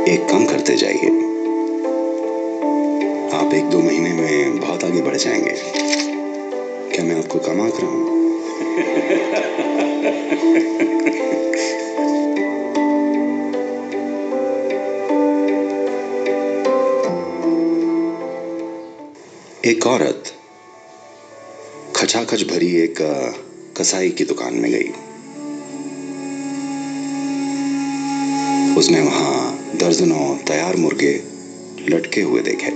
एक कम करते जाइए। आप 1-2 महीने में बहुत आगे बढ़ जाएंगे। क्या मैं आपको कम आंक रहा हूं? एक औरत खचाखच भरी एक कसाई की दुकान में गई। उसने वहां दर्जनों तैयार मुर्गे लटके हुए देखे।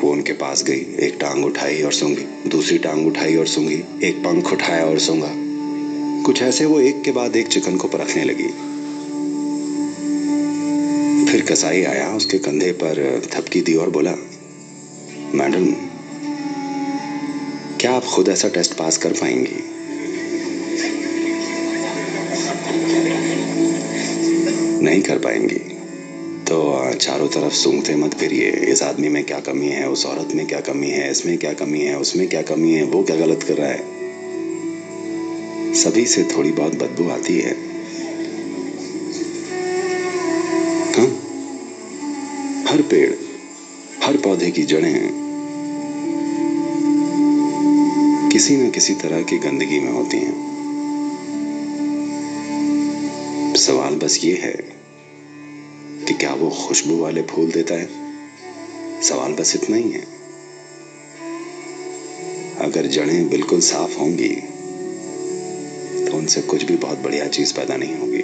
वो उनके पास गई, एक टांग उठाई और सूंघी, दूसरी टांग उठाई और सूंघी, एक पंख उठाया और सूंघा। कुछ ऐसे वो एक के बाद एक चिकन को परखने लगी। फिर कसाई आया, उसके कंधे पर थपकी दी और बोला, मैडम, क्या आप खुद ऐसा टेस्ट पास कर पाएंगी? नहीं कर पाएंगी तो चारों तरफ सूंघते मत फिरिए। इस आदमी में क्या कमी है, उस औरत में क्या कमी है, इसमें क्या कमी है, उसमें क्या कमी है, वो क्या गलत कर रहा है। सभी से थोड़ी बहुत बदबू आती है। हाँ, हर पेड़, हर पौधे की जड़ें किसी न किसी तरह की गंदगी में होती हैं। सवाल बस ये है कि क्या वो खुशबू वाले फूल देता है? सवाल बस इतना ही है। अगर जड़ें बिल्कुल साफ होंगी तो उनसे कुछ भी बहुत बढ़िया चीज पैदा नहीं होगी।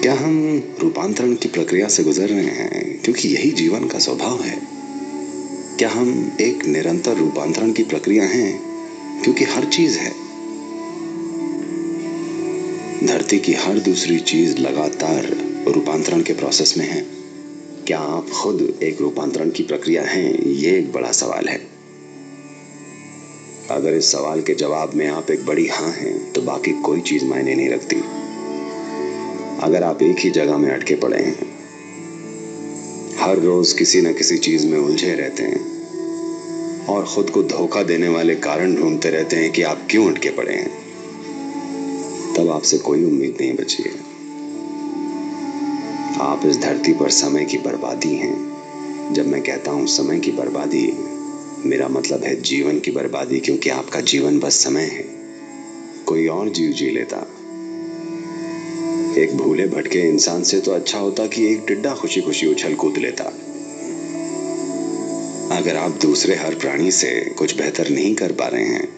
क्या हम रूपांतरण की प्रक्रिया से गुजर रहे हैं क्योंकि यही जीवन का स्वभाव है? क्या हम एक निरंतर रूपांतरण की प्रक्रिया हैं क्योंकि हर चीज है? धरती की हर दूसरी चीज लगातार रूपांतरण के प्रोसेस में है। क्या आप खुद एक रूपांतरण की प्रक्रिया हैं? ये एक बड़ा सवाल है। अगर इस सवाल के जवाब में आप एक बड़ी हाँ हैं तो बाकी कोई चीज मायने नहीं रखती। अगर आप एक ही जगह में अटके पड़े हैं, हर रोज किसी न किसी चीज में उलझे रहते हैं और खुद को धोखा देने वाले कारण ढूंढते रहते हैं कि आप क्यों अटके पड़े हैं, तब आपसे कोई उम्मीद नहीं बची है। आप इस धरती पर समय की बर्बादी हैं। जब मैं कहता हूं समय की बर्बादी, मेरा मतलब है जीवन की बर्बादी, क्योंकि आपका जीवन बस समय है। कोई और जीव जी लेता। एक भूले भटके इंसान से तो अच्छा होता कि एक टिड्डा खुशी खुशी उछल कूद लेता। अगर आप दूसरे हर प्राणी से कुछ बेहतर नहीं कर पा रहे हैं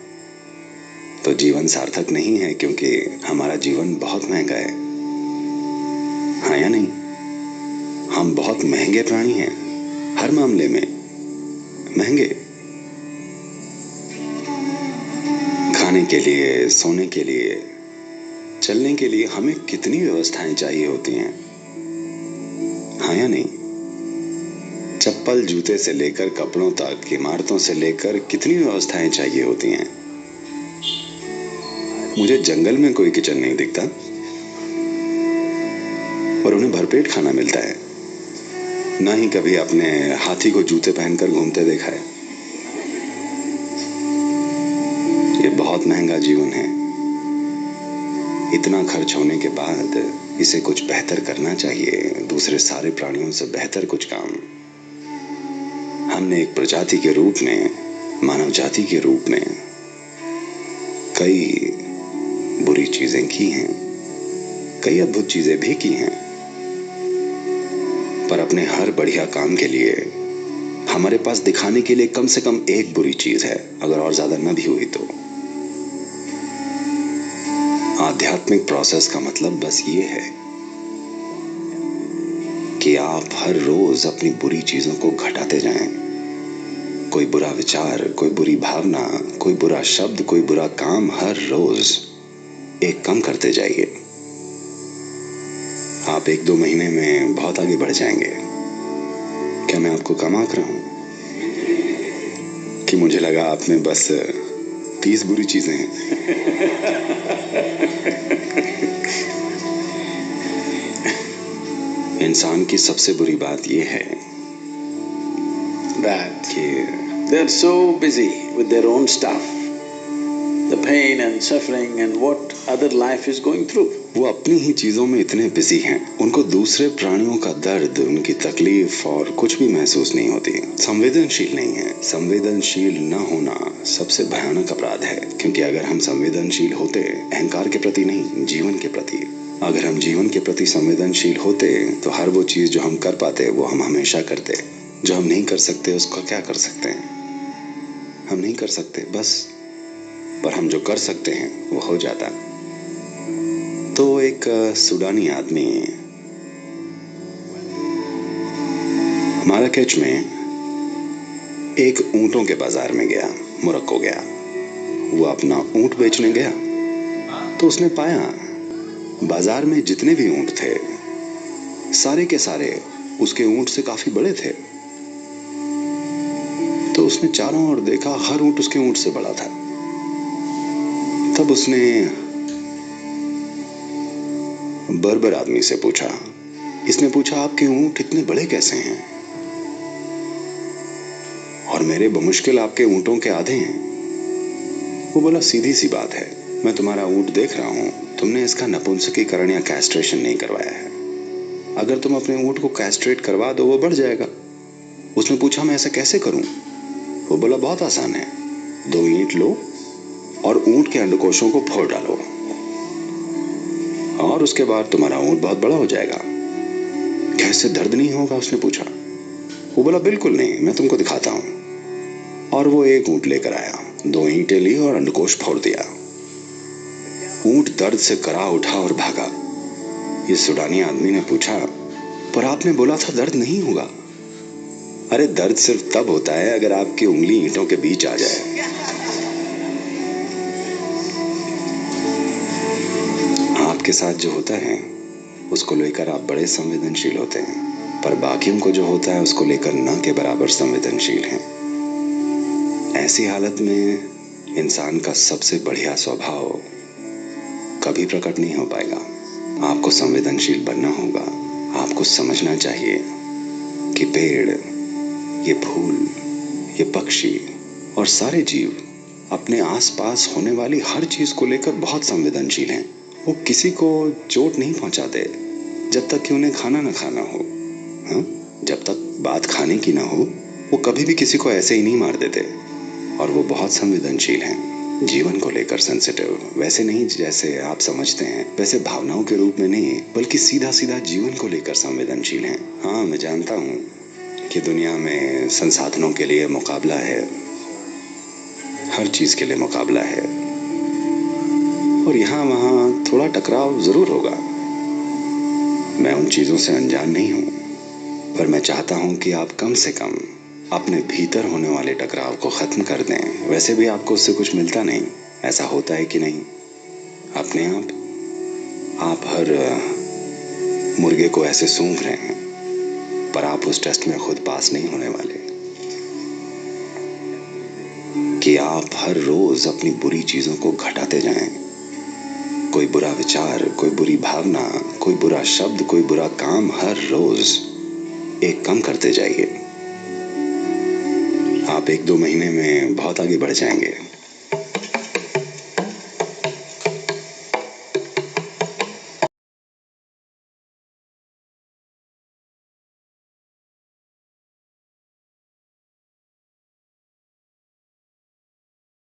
तो जीवन सार्थक नहीं है, क्योंकि हमारा जीवन बहुत महंगा है। हाँ या नहीं? हम बहुत महंगे प्राणी हैं, हर मामले में महंगे। खाने के लिए, सोने के लिए, चलने के लिए हमें कितनी व्यवस्थाएं चाहिए होती हैं। हाँ या नहीं? चप्पल जूते से लेकर कपड़ों तक, इमारतों से लेकर कितनी व्यवस्थाएं चाहिए होती हैं। मुझे जंगल में कोई किचन नहीं दिखता और उन्हें भरपेट खाना मिलता है। ना ही कभी अपने हाथी को जूते पहनकर घूमते देखा है। ये बहुत महंगा जीवन है। इतना खर्च होने के बाद इसे कुछ बेहतर करना चाहिए, दूसरे सारे प्राणियों से बेहतर कुछ काम। हमने एक प्रजाति के रूप में, मानव जाति के रूप में कई बुरी चीजें की हैं, कई अद्भुत चीजें भी की हैं, पर अपने हर बढ़िया काम के लिए हमारे पास दिखाने के लिए कम से कम एक बुरी चीज है, अगर और ज्यादा न भी हुई तो। आध्यात्मिक प्रोसेस का मतलब बस ये है कि आप हर रोज अपनी बुरी चीजों को घटाते जाएं। कोई बुरा विचार, कोई बुरी भावना, कोई बुरा शब्द, कोई बुरा काम, हर रोज एक कम करते जाइए। आप 1-2 महीने में बहुत आगे बढ़ जाएंगे। क्या मैं आपको कम आंक रहा हूं? कि मुझे लगा आप में बस 30 बुरी चीजें हैं। इंसान की सबसे बुरी बात यह है कि they're so busy with their own stuff, the pain and suffering and what other life is going through. वो अपनी ही चीजों में इतने बिजी हैं, उनको दूसरे प्राणियों का दर्द, उनकी तकलीफ और कुछ भी महसूस नहीं होती। संवेदनशील नहीं है। संवेदनशील न होना सबसे भयानक अपराध है, क्योंकि अगर हम संवेदनशील होते अहंकार के प्रति नहीं, जीवन के प्रति, अगर हम जीवन के प्रति संवेदनशील होते तो हर वो चीज जो हम कर पाते वो हम हमेशा करते। जो हम नहीं कर सकते उसका क्या कर सकते हैं? हम नहीं कर सकते बस, पर हम जो कर सकते हैं वो हो जाता। तो एक सूडानी आदमी माराकेच में एक ऊंटों के बाजार में गया, मोरक्को गया। वो अपना ऊंट बेचने गया तो उसने पाया बाजार में जितने भी ऊंट थे सारे के सारे उसके ऊंट से काफी बड़े थे। तो उसने चारों ओर देखा, हर ऊंट उसके ऊंट से बड़ा था। तब उसने बर्बर आदमी से पूछा, इसने पूछा आपके ऊंट इतने बड़े कैसे हैं और मेरे बमुश्किल आपके ऊंटों के आधे हैं। वो बोला सीधी सी बात है, मैं तुम्हारा ऊंट देख रहा हूं, तुमने इसका नपुंसकीकरण या कैस्ट्रेशन नहीं करवाया है। अगर तुम अपने ऊंट को कैस्ट्रेट करवा दो वो बढ़ जाएगा। उसने पूछा मैं ऐसा कैसे करूं? वो बोला बहुत आसान है, 2 ईंट लो और ऊंट के अंडकोशों को फोड़ डालो और उसके बाद तुम्हारा ऊंट बहुत बड़ा हो जाएगा। क्या इससे दर्द नहीं होगा? उसने पूछा। वो बोला बिल्कुल नहीं, मैं तुमको दिखाता हूं। और वो एक ऊंट लेकर आया, 2 ईंटें ली और अंडकोश फोड़ दिया। ऊंट दर्द से करा उठा और भागा। ये सूडानी आदमी ने पूछा, पर आपने बोला था दर्द नहीं होगा। अरे दर्द सिर्फ तब होता है अगर आपकी उंगली ईंटों के बीच आ जाए। आपके साथ जो होता है उसको लेकर आप बड़े संवेदनशील होते हैं, पर बाकियों को जो होता है उसको लेकर ना के बराबर संवेदनशील हैं। ऐसी हालत में इंसान का सबसे बढ़िया स्वभाव कभी प्रकट नहीं हो पाएगा। आपको संवेदनशील बनना होगा। आपको समझना चाहिए कि पेड़, ये फूल, ये पक्षी और सारे जीव अपने आसपास होने वाली हर चीज को लेकर बहुत संवेदनशील हैं। वो किसी को चोट नहीं पहुंचाते जब तक कि उन्हें खाना ना खाना हो। हाँ? जब तक बात खाने की ना हो वो कभी भी किसी को ऐसे ही नहीं मार देते। और वो बहुत संवेदनशील हैं, जीवन को लेकर सेंसिटिव। वैसे नहीं जैसे आप समझते हैं, वैसे भावनाओं के रूप में नहीं, बल्कि सीधा सीधा जीवन को लेकर संवेदनशील हैं। हाँ, मैं जानता हूँ कि दुनिया में संसाधनों के लिए मुकाबला है, हर चीज के लिए मुकाबला है और यहाँ वहाँ थोड़ा टकराव जरूर होगा। मैं उन चीजों से अनजान नहीं हूँ, पर मैं चाहता हूँ कि आप कम से कम अपने भीतर होने वाले टकराव को खत्म कर दें। वैसे भी आपको उससे कुछ मिलता नहीं, ऐसा होता है कि नहीं? अपने आप हर मुर्गे को ऐसे सूंघ रहे हैं, पर आप उस टेस्ट में खुद पास नहीं होने वाले कि आप हर रोज अपनी बुरी चीजों को घटाते जाएं। कोई बुरा विचार, कोई बुरी भावना, कोई बुरा शब्द, कोई बुरा काम हर रोज एक कम करते जाइए। आप 1-2 महीने में बहुत आगे बढ़ जाएंगे।